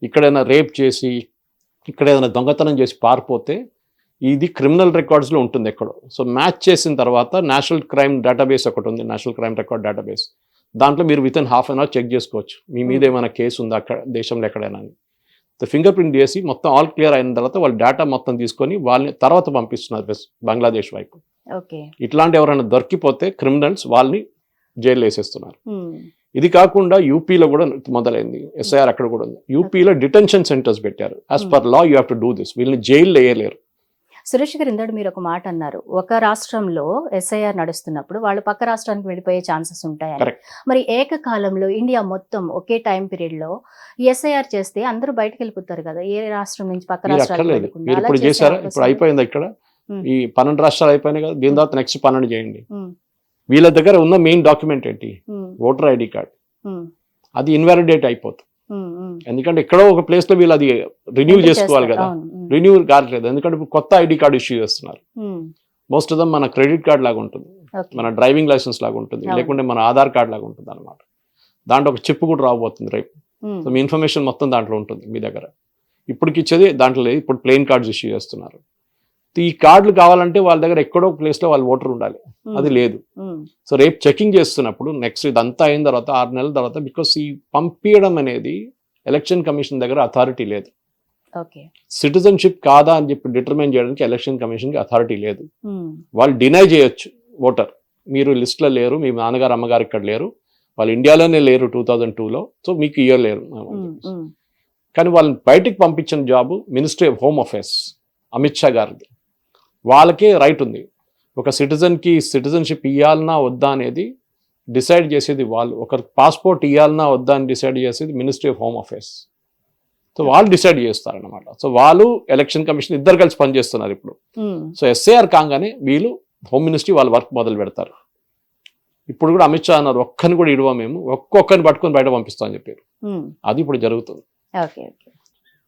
ఇక్కడైనా రేప్ చేసి, ఇక్కడ ఏదైనా దొంగతనం చేసి పారిపోతే ఇది క్రిమినల్ రికార్డ్స్లో ఉంటుంది ఎక్కడో. సో మ్యాచ్ చేసిన తర్వాత నేషనల్ క్రైమ్ డేటాబేస్ ఒకటి ఉంది, నేషనల్ క్రైమ్ రికార్డ్ డేటాబేస్. దాంట్లో మీరు within half an hour check చేసుకోవచ్చు మీ మీద ఏమైనా కేసు ఉందా అక్కడ దేశంలో ఎక్కడైనా అని. ఫింగర్ ప్రింట్ చేసి మొత్తం ఆల్ క్లియర్ అయిన తర్వాత వాళ్ళు డేటా మొత్తం తీసుకొని వాళ్ళని తర్వాత పంపిస్తున్నారు బంగ్లాదేశ్ వైపు. ఓకే, ఇట్లాంటి ఎవరైనా దొరికిపోతే క్రిమినల్స్ వాళ్ళని జైలు వేసేస్తున్నారు. ఉమ్, ఇది కాకుండా యూపీలో కూడా మొదలైంది, ఎస్ఐఆర్ అక్కడ కూడా ఉంది. యూపీలో డిటెన్షన్ సెంటర్స్ పెట్టారు. As per law you have to do this. వీళ్ళని జైలు వేయలేరు. సురేష్ గారు, ఇందాక మీరు ఒక మాట అన్నారు, ఒక రాష్ట్రంలో ఎస్ఐఆర్ నడుస్తున్నప్పుడు వాళ్ళు పక్క రాష్ట్రానికి వెళ్ళిపోయే ఛాన్సెస్ ఉంటాయని. Correct. మరి ఏకకాలంలో ఇండియా మొత్తం ఒకే టైం పీరియడ్ లో ఎస్ఐఆర్ చేస్తే అందరూ బయటకు వెళ్ళిపోతారు కదా, ఏ రాష్ట్రం నుంచి పక్క మీరు రాష్ట్రాలకు అక్కర్లేదు. వెళ్ళకుండా. మీరు అలా ఇప్పుడు చేసే చేశారా? అవకాశం ఇప్పుడు అయిపోయిందా ఇక్కడ? ఉమ్. ఈ 12 రాష్ట్రాలు అయిపోయినాయి కదా, దీని తర్వాత నెక్స్ట్ 12 చేయండి. ఉమ్, వీళ్ళ దగ్గర ఉన్న మెయిన్ డాక్యుమెంట్ ఏంటి? ఉమ్, ఓటర్ ఐడి కార్డ్. ఉమ్, అది ఇన్వాలిడేట్ అయిపోతుంది. ఉమ్, ఉమ్. ఎందుకంటే ఎక్కడో ఒక ప్లేస్ లో వీళ్ళు అది రిన్యూ ఎంటర్ చేసుకోవాలి చేస్తారు. కదా, అవును, ఉమ్, రిన్యూ కావట్లేదు. ఎందుకంటే ఇప్పుడు కొత్త ఐడి కార్డు ఇష్యూ చేస్తున్నారు. ఉమ్, మోస్ట్ ఆఫ్ దమ్ మన క్రెడిట్ కార్డ్ లాగా ఉంటుంది, ఓకే, మన డ్రైవింగ్ లైసెన్స్ లాగా ఉంటుంది, అవును. లేకుంటే మన ఆధార్ కార్డ్ లాగా ఉంటుంది అనమాట. దాంట్లో ఒక చిప్ కూడా రాబోతుంది రేపు. ఉమ్, సో మీ ఇన్ఫర్మేషన్ మొత్తం దాంట్లో ఉంటుంది మీ దగ్గర. ఇప్పటికి ఇచ్చేది దాంట్లో లేదు. ఇప్పుడు ప్లెయిన్ కార్డ్స్ ఇష్యూ చేస్తున్నారు. ఈ కార్డులు కావాలంటే వాళ్ళ దగ్గర ఎక్కడో ప్లేస్లో వాళ్ళు ఓటర్ ఉండాలి, ఉమ్, అది లేదు. ఉమ్, సో రేపు చెకింగ్ చేస్తున్నప్పుడు నెక్స్ట్ ఇదంతా అయిన తర్వాత 6 నెలల తర్వాత, బికాస్ ఈ పంపించడం అనేది ఎలక్షన్ కమిషన్ దగ్గర అథారిటీ లేదు. ఓకే, సిటిజన్షిప్ కాదా అని చెప్పి డిటర్మైన్ చేయడానికి ఎలక్షన్ కమిషన్కి అథారిటీ లేదు. ఉమ్, వాళ్ళు డినై చేయొచ్చు ఓటర్, మీరు లిస్ట్లో లేరు, మీ నాన్నగారు అమ్మగారు ఇక్కడ లేరు, వాళ్ళు ఇండియాలోనే లేరు 2002లో, సో మీకు ఇయర్ లేరు. ఉమ్, ఉమ్, కానీ వాళ్ళని బయటికి పంపించిన job ministry of home affairs, Amit Shah గారిది. వాళ్ళకే రైట్ ఉంది. ఒక సిటిజన్కి సిటిజన్షిప్ ఇవ్వాలన్నా వద్దా అనేది డిసైడ్ చేసేది వాళ్ళు. ఒకరికి పాస్పోర్ట్ ఇవ్వాలన్నా వద్దా అని డిసైడ్ చేసేది ministry of home affairs. So వాళ్ళు డిసైడ్ చేస్తారనమాట. సో వాళ్ళు ఎలక్షన్ కమిషన్ ఇద్దరు కలిసి పనిచేస్తున్నారు ఇప్పుడు. ఉమ్, సో ఎస్ఐఆర్ కాగానే వీళ్ళు హోమ్ మినిస్ట్రీ వాళ్ళ వర్క్ మొదలు పెడతారు. ఇప్పుడు కూడా అమిత్ షా అన్నారు, ఒక్కరిని కూడా ఇడవ, మేము ఒక్కొక్కరిని పట్టుకొని బయట పంపిస్తామని చెప్పారు. ఉమ్, అది ఇప్పుడు జరుగుతుంది. Okay, okay,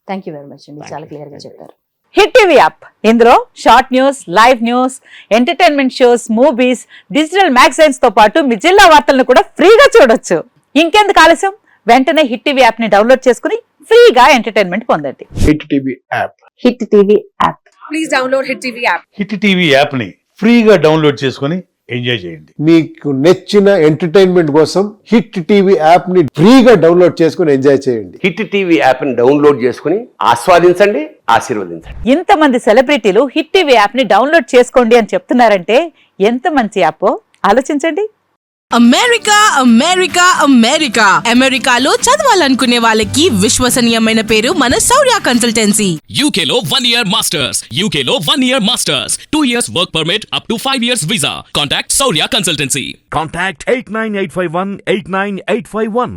thank you very much అండి, చాలా క్లియర్ గా చెప్పారు. హిట్ టీవీ యాప్, ఇందులో short news, live news, entertainment shows, movies, digital magazines తో పాటు మీ జిల్లా వార్తలను కూడా ఫ్రీగా చూడొచ్చు. ఇంకెందుకు ఆలస్యం, వెంటనే హిట్ టీవీ యాప్ ని డౌన్లోడ్ చేసుకుని ఫ్రీగా ఎంటర్టైన్మెంట్ పొందండి. Hit TV app. Hit TV app. Please download Hit TV app. Hit TV యాప్ని ఫ్రీగా డౌన్లోడ్ చేసుకొని ఎంజాయ్ చేయండి. మీకు నచ్చిన ఎంటర్టైన్మెంట్ కోసం హిట్ టీవీ యాప్ ని ఫ్రీగా డౌన్లోడ్ చేసుకుని ఎంజాయ్ చేయండి. హిట్ టీవీ యాప్ని డౌన్లోడ్ చేసుకుని ఆస్వాదించండి, ఆశీర్వదించండి. ఇంతమంది సెలబ్రిటీలు హిట్ టీవీ యాప్ ని డౌన్లోడ్ చేసుకోండి అని చెప్తున్నారంటే ఎంత మంచి యాప్ ఆలోచించండి. అమెరికా అమెరికా అమెరికా అమెరికాలో చదవాలనుకునే వాళ్ళకి విశ్వసనీయమైన పేరు మన శౌర్య consultancy. UK Law 1 Year Masters. UK Law 1 Year Masters. 2 years work permit up to 5 years visa. Contact Saurya Consultancy. Contact 89851 89851.